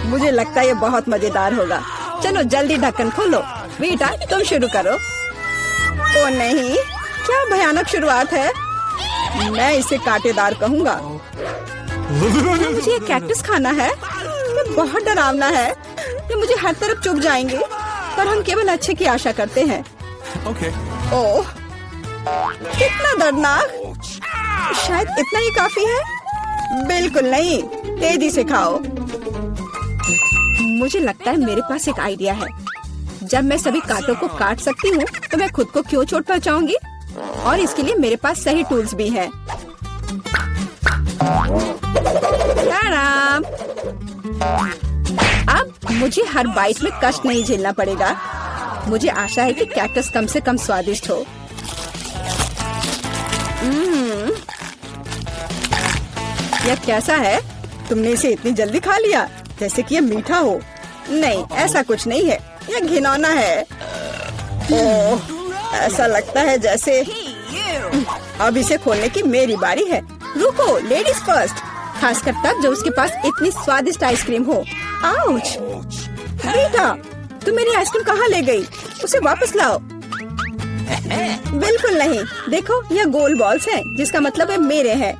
मुझे लगता है ये बहुत मजेदार होगा। चलो जल्दी ढक्कन खोलो। बेटा तुम शुरू करो। ओ नहीं, क्या भयानक शुरुआत है। मैं इसे कांटेदार कहूँगा। मुझे ये कैक्टस खाना है। ये बहुत डरावना है। ये मुझे हर तरफ चुभ जाएंगे। पर हम केवल अच्छे की आशा करते हैं। ओह, कितना दर्दनाक। शायद इतना ही काफी है। बिल्कुल नहीं, तेजी से खाओ। मुझे लगता है मेरे पास एक आइडिया है। जब मैं सभी कांटों को काट सकती हूँ तो मैं खुद को क्यों चोट पहुँचाऊंगी। और इसके लिए मेरे पास सही टूल्स भी हैं। अब मुझे हर बाइट में कष्ट नहीं झेलना पड़ेगा। मुझे आशा है कि कैक्टस कम से कम स्वादिष्ट हो। यह कैसा है? तुमने इसे इतनी जल्दी खा लिया जैसे कि यह मीठा हो। नहीं, ऐसा कुछ नहीं है। यह घिनौना है। ओह, ऐसा लगता है जैसे अब इसे खोलने की मेरी बारी है। रुको, लेडीज फर्स्ट। खासकर तब जब उसके पास इतनी स्वादिष्ट आइसक्रीम हो। आउच! बेटा, तुम मेरी आइसक्रीम कहाँ ले गई? उसे वापस लाओ। बिल्कुल नहीं। देखो, यह गोल बॉल्स हैं, जिसका मतलब है मेरे हैं।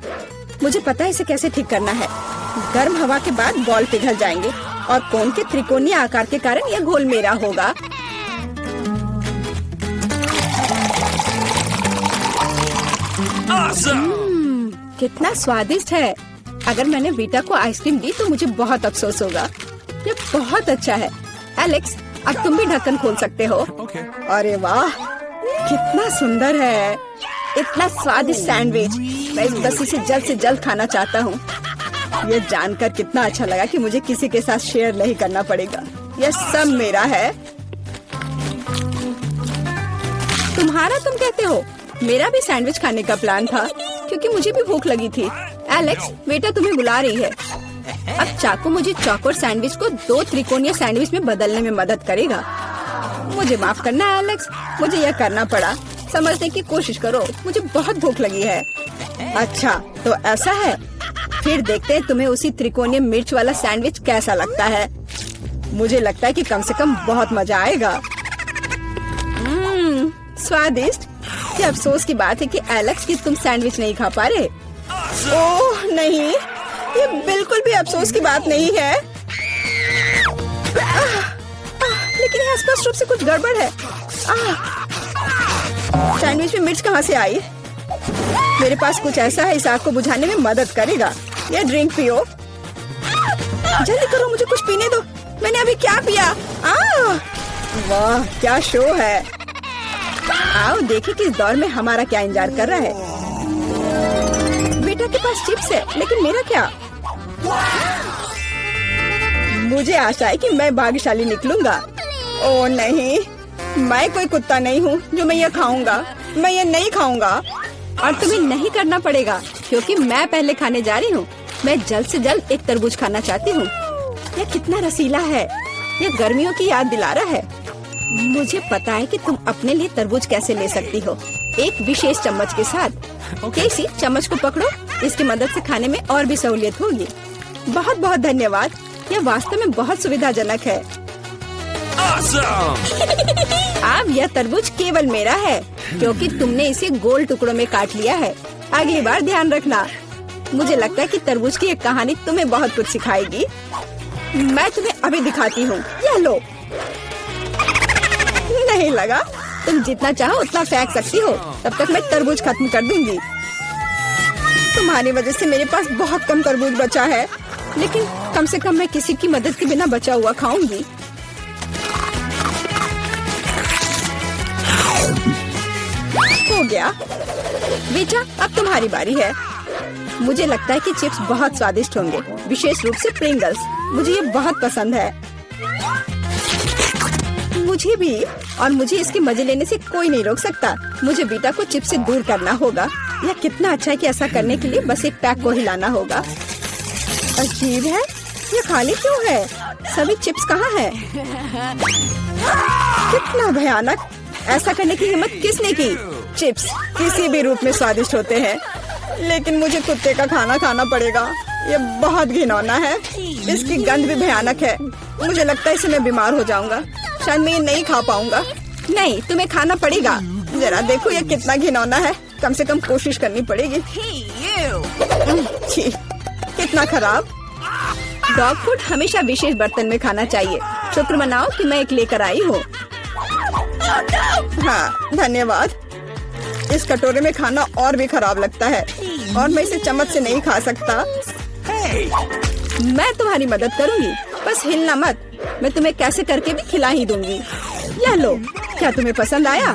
मुझे पता है इसे कैसे ठीक करना है। गर्म हवा के बाद बॉल पिघल जाएंगे और कोन के त्रिकोणीय आकार के कारण यह घोल मेरा होगा। कितना स्वादिष्ट है। अगर मैंने बीटा को आइसक्रीम दी तो मुझे बहुत अफसोस होगा। ये बहुत अच्छा है। एलेक्स, अब तुम भी ढक्कन खोल सकते हो। अरे वाह, कितना सुंदर है। इतना स्वादिष्ट सैंडविच। मैं बस इसे जल्द से जल्द खाना चाहता हूँ। ये जानकर कितना अच्छा लगा कि मुझे किसी के साथ शेयर नहीं करना पड़ेगा। यह सब मेरा है। तुम्हारा तुम कहते हो? मेरा भी सैंडविच खाने का प्लान था क्योंकि मुझे भी भूख लगी थी। एलेक्स, बेटा तुम्हें बुला रही है। अब चाकू मुझे चौकोर सैंडविच को 2 त्रिकोणीय सैंडविच में बदलने में मदद करेगा। मुझे माफ करना एलेक्स, मुझे यह करना पड़ा। समझने की कोशिश करो, मुझे बहुत भूख लगी है। अच्छा, तो ऐसा है। फिर देखते हैं तुम्हें उसी त्रिकोणीय मिर्च वाला सैंडविच कैसा लगता है। मुझे लगता है कि कम से कम बहुत मजा आएगा। स्वादिष्ट। ये अफसोस की बात है कि एलेक्स कि तुम सैंडविच नहीं खा पा रहे। ओह नहीं, ये बिल्कुल भी अफसोस की बात नहीं है। लेकिन यहाँ स्पष्ट रूप से कुछ गड़बड़ है। सैंडविच में मिर्च कहाँ से आई? मेरे पास कुछ ऐसा है इस आग को बुझाने में मदद करेगा। ये ड्रिंक पियो। जल्दी करो, मुझे कुछ पीने दो। मैंने अभी क्या पिया? वाह, क्या शो है। आओ देखें कि इस दौर में हमारा क्या इंतजार कर रहा है। बेटा के पास चिप्स है, लेकिन मेरा क्या? मुझे आशा है कि मैं भाग्यशाली निकलूंगा। ओह नहीं, मैं कोई कुत्ता नहीं हूँ जो मैं ये खाऊंगा। मैं ये नहीं खाऊंगा। और तुम्हें नहीं करना पड़ेगा क्योंकि मैं पहले खाने जा रही हूँ। मैं जल्द से जल्द एक तरबूज खाना चाहती हूँ। यह कितना रसीला है। यह गर्मियों की याद दिला रहा है। मुझे पता है कि तुम अपने लिए तरबूज कैसे ले सकती हो, एक विशेष चम्मच के साथ। केसी, चम्मच को पकड़ो। इसकी मदद से खाने में और भी सहूलियत होगी। बहुत बहुत धन्यवाद। यह वास्तव में बहुत सुविधाजनक है। अब यह तरबूज केवल मेरा है क्योंकि तुमने इसे गोल टुकड़ों में काट लिया है। अगली बार ध्यान रखना। मुझे लगता है कि तरबूज की एक कहानी तुम्हें बहुत कुछ सिखाएगी। मैं तुम्हें अभी दिखाती हूँ। यह लो। नहीं लगा? तुम जितना चाहो उतना फेंक सकती हो। तब तक मैं तरबूज खत्म कर दूंगी। तुम्हारी वजह से मेरे पास बहुत कम तरबूज बचा है, लेकिन कम से कम मैं किसी की मदद के बिना बचा हुआ खाऊंगी। हो गया। बेटा, अब तुम्हारी बारी है। मुझे लगता है कि चिप्स बहुत स्वादिष्ट होंगे, विशेष रूप से प्रिंगल्स। मुझे ये बहुत पसंद है। मुझे भी। और मुझे इसके मजे लेने से कोई नहीं रोक सकता। मुझे बीटा को चिप्स से दूर करना होगा। यह कितना अच्छा है कि ऐसा करने के लिए बस एक पैक को हिलाना होगा। अजीब है, ये खाली क्यों है? सभी चिप्स कहाँ हैं? कितना भयानक। ऐसा करने की हिम्मत किसने की? चिप्स किसी भी रूप में स्वादिष्ट होते हैं, लेकिन मुझे कुत्ते का खाना खाना पड़ेगा। ये बहुत घिनौना है। इसकी गंद भी भयानक है। मुझे लगता है इससे मैं बीमार हो जाऊंगा। शायद मैं ये नहीं खा पाऊंगा। नहीं, तुम्हें खाना पड़ेगा। जरा देखो ये कितना घिनौना है। कम से कम कोशिश करनी पड़ेगी। छी, कितना खराब। डॉग फूड हमेशा विशेष बर्तन में खाना चाहिए। शुक्र मनाओ कि मैं एक लेकर आई हूँ। हाँ, धन्यवाद। इस कटोरे में खाना और भी खराब लगता है और मैं इसे चम्मच से नहीं खा सकता। मैं तुम्हारी मदद करूंगी, बस हिलना मत। मैं तुम्हें कैसे करके भी खिला ही दूंगी। यह लो, क्या तुम्हें पसंद आया?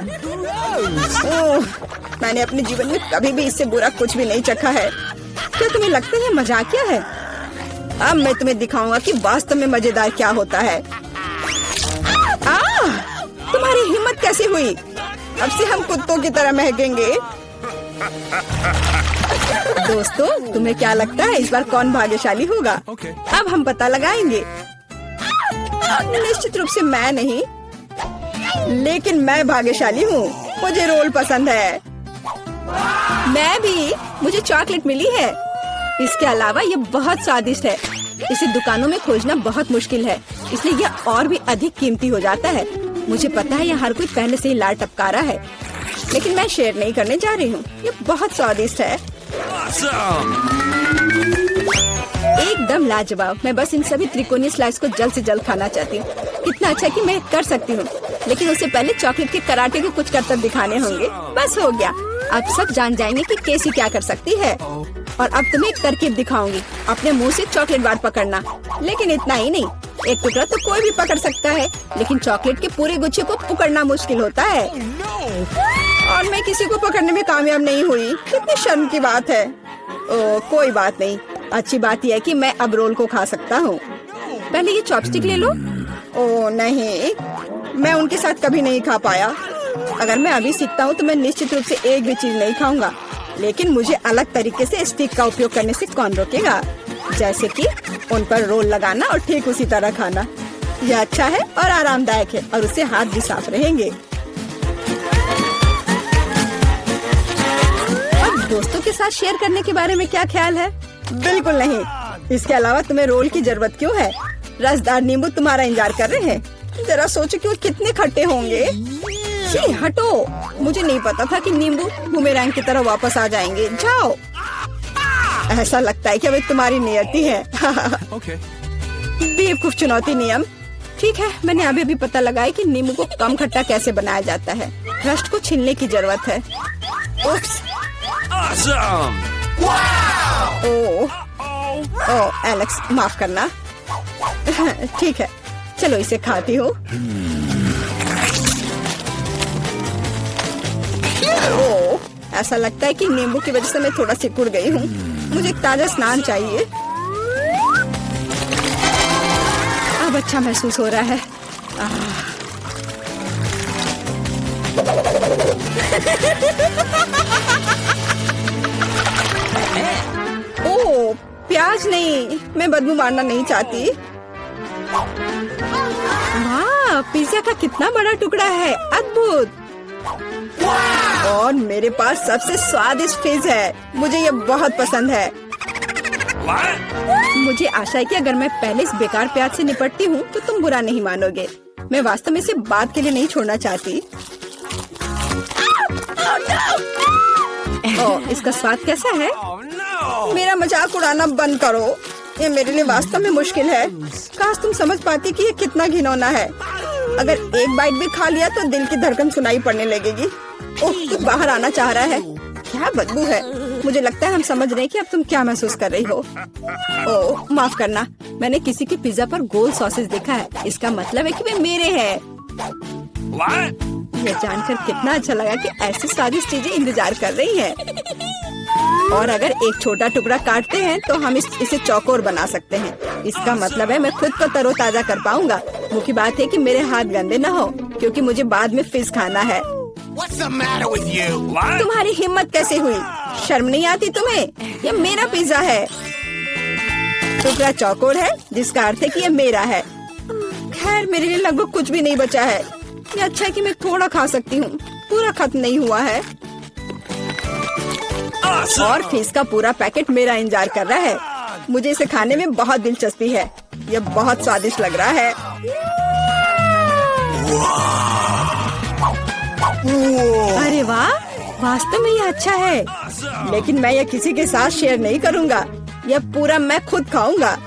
ओह, मैंने अपने जीवन में कभी भी इससे बुरा कुछ भी नहीं चखा है। क्या तुम्हें लगता है मजाकिया है? अब मैं तुम्हें दिखाऊंगा कि वास्तव में मजेदार क्या होता है। तुम्हारी हिम्मत कैसे हुई? अब से हम कुत्तों की तरह महकेंगे। दोस्तों, तुम्हें क्या लगता है इस बार कौन भाग्यशाली होगा? अब हम पता लगाएंगे। निश्चित रूप से मैं नहीं, लेकिन मैं भाग्यशाली हूँ। मुझे रोल पसंद है। मैं भी। मुझे चॉकलेट मिली है। इसके अलावा ये बहुत स्वादिष्ट है। इसे दुकानों में खोजना बहुत मुश्किल है, इसलिए यह और भी अधिक कीमती हो जाता है। मुझे पता है यह हर कोई पहले से ही लार टपका रहा है, लेकिन मैं शेयर नहीं करने जा रही हूँ। ये बहुत स्वादिष्ट है। एकदम लाजवाब। मैं बस इन सभी त्रिकोणीय स्लाइस को जल्द से जल्द खाना चाहती हूँ। कितना अच्छा कि मैं कर सकती हूँ, लेकिन उससे पहले चॉकलेट के कराटे को कुछ करतब दिखाने होंगे। बस हो गया। अब सब जान जाएंगे कि कैसी क्या कर सकती है। और अब तुम्हें एक तरकीब दिखाऊंगी। अपने मुंह से चॉकलेट बार पकड़ना, लेकिन इतना ही नहीं। एक टुकड़ा तो कोई भी पकड़ सकता है, लेकिन चॉकलेट के पूरे गुच्छे को पकड़ना मुश्किल होता है। और मैं किसी को पकड़ने में कामयाब नहीं हुई। कितनी शर्म की बात है। ओह, कोई बात नहीं। अच्छी बात यह है कि मैं अब रोल को खा सकता हूँ। पहले ये चॉपस्टिक ले लो। ओह नहीं, मैं उनके साथ कभी नहीं खा पाया। अगर मैं अभी सीखता हूँ तो मैं निश्चित रूप से एक भी चीज नहीं खाऊंगा, लेकिन मुझे अलग तरीके से स्टिक का उपयोग करने से कौन रोकेगा? जैसे कि उन पर रोल लगाना और ठीक उसी तरह खाना। यह अच्छा है और आरामदायक है, और उससे हाथ भी साफ रहेंगे। अब दोस्तों के साथ शेयर करने के बारे में क्या ख्याल है? बिल्कुल नहीं। इसके अलावा तुम्हें रोल की जरूरत क्यों है? रसदार नींबू तुम्हारा इंतजार कर रहे हैं। जरा सोचो कि वो कितने खट्टे होंगे। छी, हटो। मुझे नहीं पता था कि नींबू बूमेरैंग की तरह वापस आ जाएंगे। जाओ। ऐसा लगता है कि अब तुम्हारी नियति है। बेवकूफ चुनौती नियम। ठीक है, मैंने अभी भी पता लगाया कि नींबू को कम खट्टा कैसे बनाया जाता है। रस्ट को छीलने की जरूरत है। उप्स। ओह, एलेक्स, माफ करना। ठीक है, चलो इसे खाती हूँ। ओह, ऐसा लगता है कि नींबू की वजह से मैं थोड़ा सिकुड़ गई हूँ। मुझे एक ताजा स्नान चाहिए। अब अच्छा महसूस हो रहा है। ओह, प्याज नहीं। मैं बदबू मारना नहीं चाहती। वाह, पिज्जा का कितना बड़ा टुकड़ा है। अद्भुत। और मेरे पास सबसे स्वादिष्ट फिज है। मुझे ये बहुत पसंद है। मुझे आशा है कि अगर मैं पहले इस बेकार प्याज से निपटती हूँ तो तुम बुरा नहीं मानोगे। मैं वास्तव में इसे बात के लिए नहीं छोड़ना चाहती। ओह, इसका स्वाद कैसा है? मेरा मजाक उड़ाना बंद करो। ये मेरे लिए वास्तव में मुश्किल है। काश तुम समझ पाती कि ये कितना घिनौना है। अगर एक बाइट भी खा लिया तो दिल की धड़कन सुनाई पड़ने लगेगी। ओह, तू बाहर आना चाह रहा है। क्या बदबू है। मुझे लगता है हम समझ रहे हैं कि अब तुम क्या महसूस कर रही हो। ओह, माफ करना। मैंने किसी के पिज्जा पर गोल सॉसेज देखा है। इसका मतलब है कि वे मेरे हैं। यह जानकर कितना अच्छा लगा कि ऐसी स्वादिष्ट चीजें इंतजार कर रही हैं। और अगर एक छोटा टुकड़ा काटते हैं तो हम इसे चौकोर बना सकते हैं। इसका मतलब है मैं खुद को तरोताजा कर पाऊंगा। मुख्य बात है कि मेरे हाथ गंदे न हो, क्योंकि मुझे बाद में फिज खाना है। तुम्हारी हिम्मत कैसे हुई? शर्म नहीं आती तुम्हें? ये मेरा पिज्जा है। टुकड़ा चौकोर है, जिसका अर्थ है कि ये मेरा है। खैर, मेरे लिए लगभग कुछ भी नहीं बचा है। ये अच्छा है कि मैं थोड़ा खा सकती हूँ। पूरा खत्म नहीं हुआ है। और फिज का पूरा पैकेट मेरा इंतजार कर रहा है। मुझे इसे खाने में बहुत दिलचस्पी है। यह बहुत स्वादिष्ट लग रहा है। अरे वाह, वास्तव में यह अच्छा है, लेकिन मैं यह किसी के साथ शेयर नहीं करूँगा। यह पूरा मैं खुद खाऊंगा।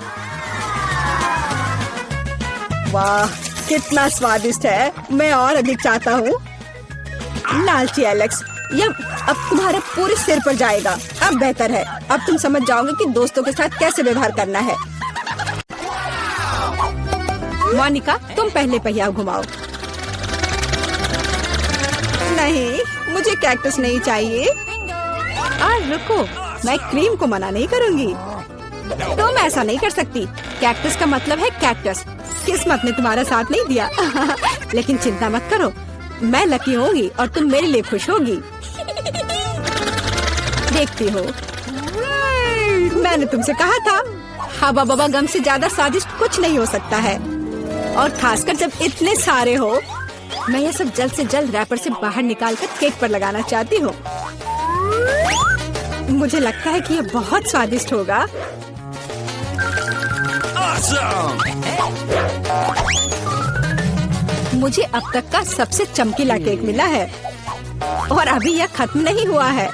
वाह, कितना स्वादिष्ट है। मैं और अधिक चाहता हूँ। लालची एलेक्स, यह अब तुम्हारे पूरे सिर पर जाएगा। अब बेहतर है, अब तुम समझ जाओगे कि दोस्तों के साथ कैसे व्यवहार करना है। मोनिका, तुम पहले पहिया घुमाओ। नहीं, मुझे कैक्टस नहीं चाहिए। रुको, मैं क्रीम को मना नहीं करूँगी। तुम ऐसा नहीं कर सकती। कैक्टस का मतलब है कैक्टस। किस्मत ने तुम्हारा साथ नहीं दिया। लेकिन चिंता मत करो, मैं लकी होगी और तुम मेरे लिए खुश होगी। देखती हो, मैंने तुमसे कहा था, हवा बबा गम से ज्यादा स्वादिष्ट कुछ नहीं हो सकता है। और खासकर जब इतने सारे हो। मैं यह सब जल्द से जल्द रैपर से बाहर निकालकर केक पर लगाना चाहती हूँ। मुझे लगता है कि यह बहुत स्वादिष्ट होगा। मुझे अब तक का सबसे चमकीला केक मिला है और अभी यह खत्म नहीं हुआ है।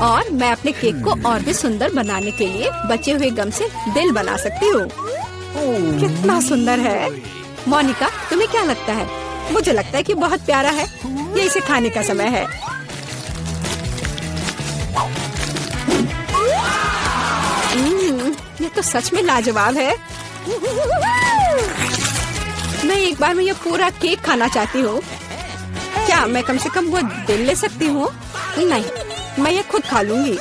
और मैं अपने केक को और भी सुंदर बनाने के लिए बचे हुए गम से दिल बना सकती हूँ। कितना सुंदर है। मोनिका, तुम्हें क्या लगता है? मुझे लगता है कि बहुत प्यारा है। ये इसे खाने का समय है। ये तो सच में लाजवाब है। मैं एक बार में यह पूरा केक खाना चाहती हूँ। क्या मैं कम से कम वो दिल ले सकती हूँ? नहीं, मैं ये खुद खा लूंगी।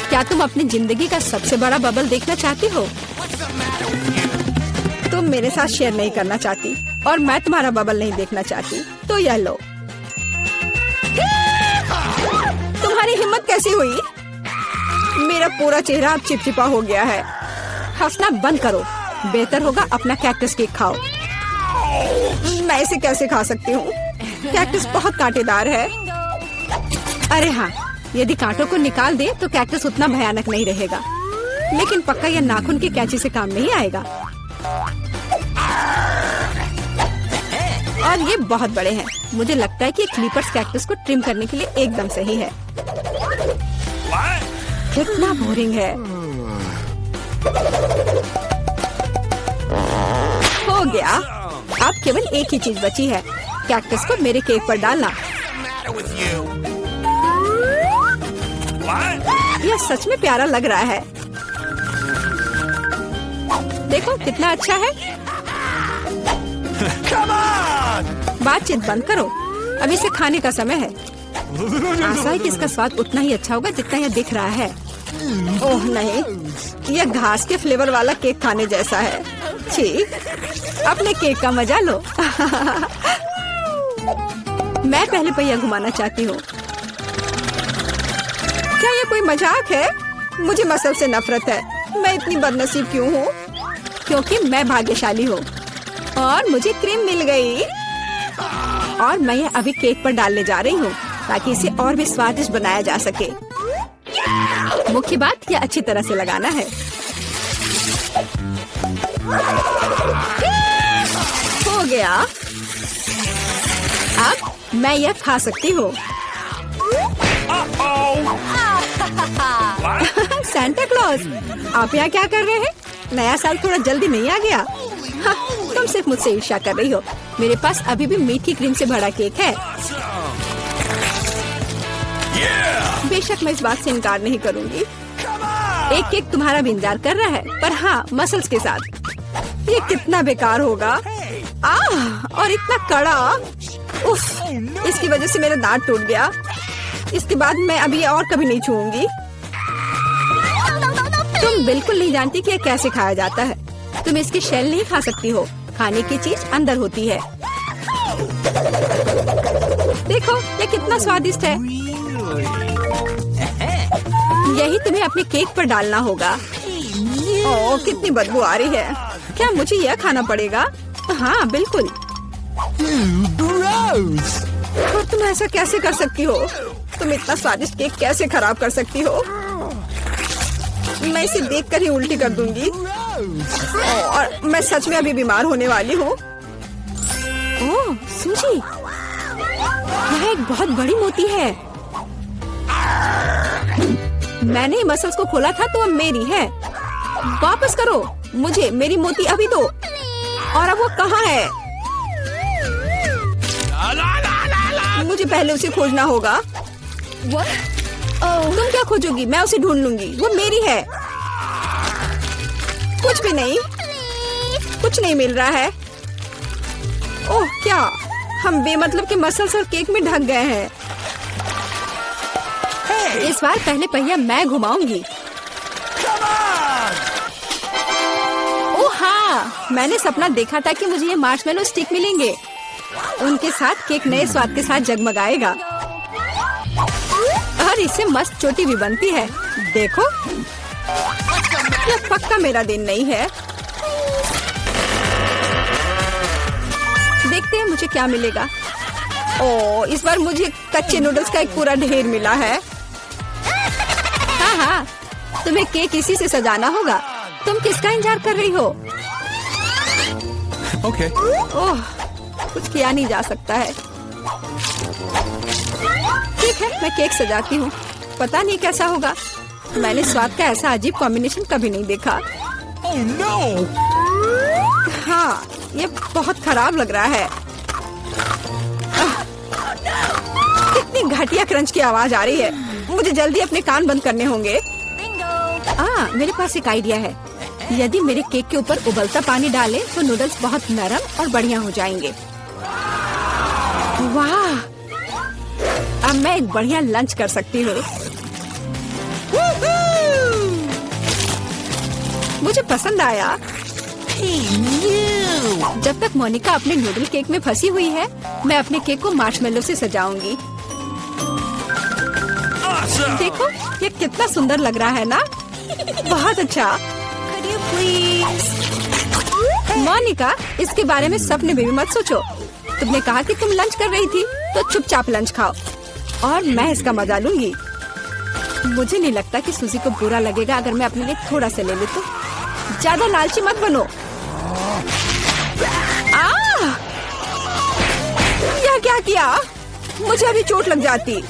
क्या तुम अपनी जिंदगी का सबसे बड़ा बबल देखना चाहती हो? तुम मेरे साथ शेयर नहीं करना चाहती और मैं तुम्हारा बबल नहीं देखना चाहती, तो यह लो। तुम्हारी हिम्मत कैसी हुई? मेरा पूरा चेहरा अब चिपचिपा हो गया है। हंसना बंद करो। बेहतर होगा अपना कैक्टस केक खाओ। मैं इसे कैसे खा सकती हूँ? कैक्टस बहुत कांटेदार है। अरे हाँ, यदि कांटों को निकाल दे तो कैक्टस उतना भयानक नहीं रहेगा, लेकिन पक्का यह नाखून की कैंची से काम नहीं आएगा। और ये बहुत बड़े हैं। मुझे लगता है कि क्लिपर्स कैक्टस को ट्रिम करने के लिए एकदम सही है। कितना बोरिंग है। हो गया। अब केवल एक ही चीज बची है, कैक्टस को मेरे केक पर डालना। यह सच में प्यारा लग रहा है। देखो कितना अच्छा है। बातचीत बंद करो, अब इसे खाने का समय है। आशा है कि इसका स्वाद उतना ही अच्छा होगा जितना यह दिख रहा है। ओह नहीं, यह घास के फ्लेवर वाला केक खाने जैसा है। छी, अपने केक का मजा लो। मैं पहले पहिया घुमाना चाहती हूँ। क्या ये कोई मजाक है? मुझे मसल से नफरत है। मैं इतनी बदनसीब क्यों हूँ? क्योंकि मैं भाग्यशाली हूँ और मुझे क्रीम मिल गई। और मैं यह अभी केक पर डालने जा रही हूँ ताकि इसे और भी स्वादिष्ट बनाया जा सके। मुख्य बात यह अच्छी तरह से लगाना है। हो गया। अब मैं यह खा सकती हूँ। सांता क्लॉज, आप यहाँ क्या कर रहे हैं? नया साल थोड़ा जल्दी नहीं आ गया? हाँ, तुम सिर्फ मुझसे ईर्ष्या कर रही हो। मेरे पास अभी भी मीठी क्रीम से भरा केक है। बेशक मैं इस बात से इनकार नहीं करूँगी। एक केक तुम्हारा भी इंतजार कर रहा है, पर हाँ, मसल्स के साथ। ये कितना बेकार होगा। और इतना कड़ा। उफ, इसकी वजह से मेरा दांत टूट गया। इसके बाद मैं अभी और कभी नहीं छूऊंगी। तुम बिल्कुल नहीं जानती कि यह कैसे खाया जाता है। तुम इसकी शेल नहीं खा सकती हो। खाने की चीज अंदर होती है। देखो ये कितना स्वादिष्ट है। यही तुम्हें अपने केक पर डालना होगा। ओह, कितनी बदबू आ रही है। क्या मुझे यह खाना पड़ेगा? हाँ बिल्कुल। और तुम ऐसा कैसे कर सकती हो? तुम इतना स्वादिष्ट केक कैसे खराब कर सकती हो? मैं इसे देखकर ही उल्टी कर दूंगी। और मैं सच में अभी बीमार होने वाली हूँ। ओह सूजी, यह एक बहुत बड़ी मोती है। मैंने मसल्स को खोला था तो अब मेरी है। वापस करो मुझे मेरी मोती अभी दो। और अब वो कहाँ है? मुझे पहले उसे खोजना होगा। तुम क्या खोजोगी? मैं उसे ढूंढ लूंगी। वो मेरी है। कुछ भी नहीं, कुछ नहीं मिल रहा है। ओह क्या, हम बेमतलब के मसल्स और केक में ढक गए हैं। इस बार पहले पहिया मैं घुमाऊंगी। ओह हाँ, मैंने सपना देखा था कि मुझे ये मार्शमेलो स्टिक मिलेंगे। उनके साथ केक नए स्वाद के साथ जगमगाएगा और इससे मस्त चोटी भी बनती है। देखो, यह पक्का मेरा दिन नहीं है। देखते हैं मुझे क्या मिलेगा। ओह, इस बार मुझे कच्चे नूडल्स का एक पूरा ढेर मिला है। हाँ हाँ, तुम्हें केक इसी से सजाना होगा। तुम किसका इंतजार कर रही हो? Okay. ओह, कुछ किया नहीं जा सकता है। ठीक है, मैं केक सजाती हूँ। पता नहीं कैसा होगा। मैंने स्वाद का ऐसा अजीब कॉम्बिनेशन कभी नहीं देखा। Oh no! हाँ, ये बहुत खराब लग रहा है। कितनी घटिया क्रंच की आवाज आ रही है। मुझे जल्दी अपने कान बंद करने होंगे। मेरे पास एक आइडिया है। यदि मेरे केक के ऊपर उबलता पानी डालें तो नूडल्स बहुत नरम और बढ़िया हो जाएंगे। वाह, अब मैं एक बढ़िया लंच कर सकती हूँ। मुझे पसंद आया। जब तक मोनिका अपने नूडल केक में फंसी हुई है, मैं अपने केक को मार्शमेलो से सजाऊंगी। देखो, ये कितना सुंदर लग रहा है ना? बहुत अच्छा। मोनिका, इसके बारे में सपने में भी मत सोचो। तुमने कहा कि तुम लंच कर रही थी, तो चुपचाप लंच खाओ और मैं इसका मजा लूंगी। मुझे नहीं लगता कि सूजी को बुरा लगेगा अगर मैं अपने लिए थोड़ा सा ले लूं तो। ज्यादा लालची मत बनो। यह क्या किया? मुझे अभी चोट लग जाती।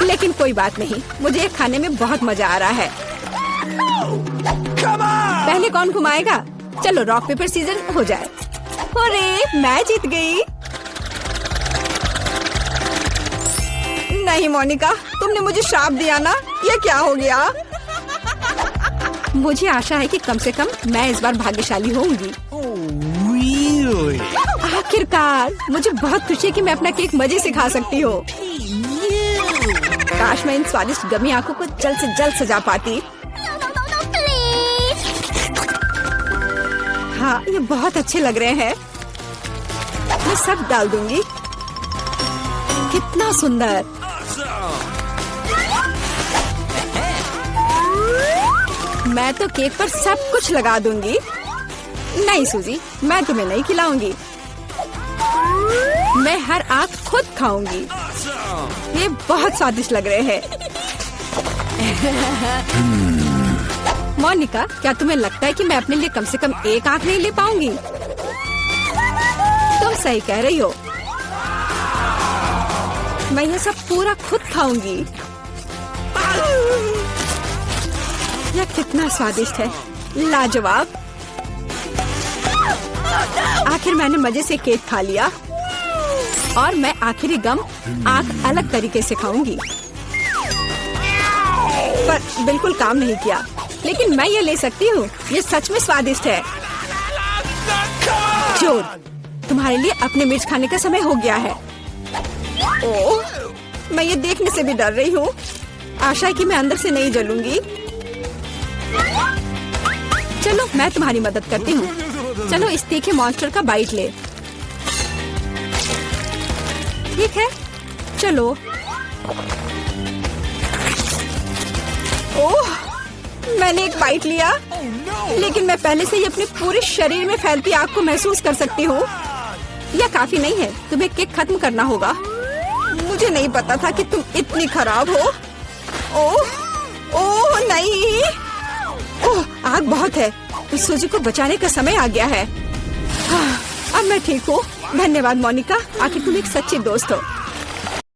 लेकिन कोई बात नहीं, मुझे ये खाने में बहुत मजा आ रहा है। पहले कौन घुमाएगा? चलो रॉक पेपर सीजर हो जाए। अरे मैं जीत गई। नहीं मोनिका, तुमने मुझे श्राप दिया ना। ये क्या हो गया? मुझे आशा है कि कम से कम मैं इस बार भाग्यशाली होंगी। Really? आखिरकार, मुझे बहुत खुशी है कि मैं अपना केक मजे से खा सकती हूँ। काश मैं इन स्वादिष्ट गमी आंखों को जल्द से जल्द सजा पाती। हाँ, ये बहुत अच्छे लग रहे हैं। मैं सब डाल दूंगी। कितना सुंदर। मैं तो केक पर सब कुछ लगा दूंगी। नहीं सूजी, मैं तुम्हें नहीं खिलाऊंगी। मैं हर आंख खुद खाऊंगी। ये बहुत स्वादिष्ट लग रहे हैं। मोनिका, क्या तुम्हें लगता है कि मैं अपने लिए कम से कम एक आंख नहीं ले पाऊंगी? तुम सही कह रही हो। मैं ये सब पूरा खुद खाऊंगी। यह कितना स्वादिष्ट है, लाजवाब। आखिर मैंने मजे से केक खा लिया और मैं आखिरी गम आंख अलग तरीके से खाऊंगी। पर बिल्कुल काम नहीं किया। लेकिन मैं ये ले सकती हूँ। ये सच में स्वादिष्ट है। चोर, तुम्हारे लिए अपने मिर्च खाने का समय हो गया है। ओह, मैं ये देखने से भी डर रही हूँ। आशा है कि मैं अंदर से नहीं जलूंगी। चलो मैं तुम्हारी मदद करती हूँ। चलो इस तीखे मॉन्स्टर का बाइट ले। ठीक है, चलो। ओह, मैंने एक बाइट लिया, लेकिन मैं पहले से ही अपने पूरे शरीर में फैलती आग को महसूस कर सकती हूँ। यह काफी नहीं है, तुम्हें केक खत्म करना होगा। मुझे नहीं पता था कि तुम इतनी खराब हो। ओह ओह नहीं, ओह आग बहुत है। सूजी को बचाने का समय आ गया है। अब मैं ठीक हूँ। धन्यवाद मोनिका, आखिर तुम एक सच्ची दोस्त हो।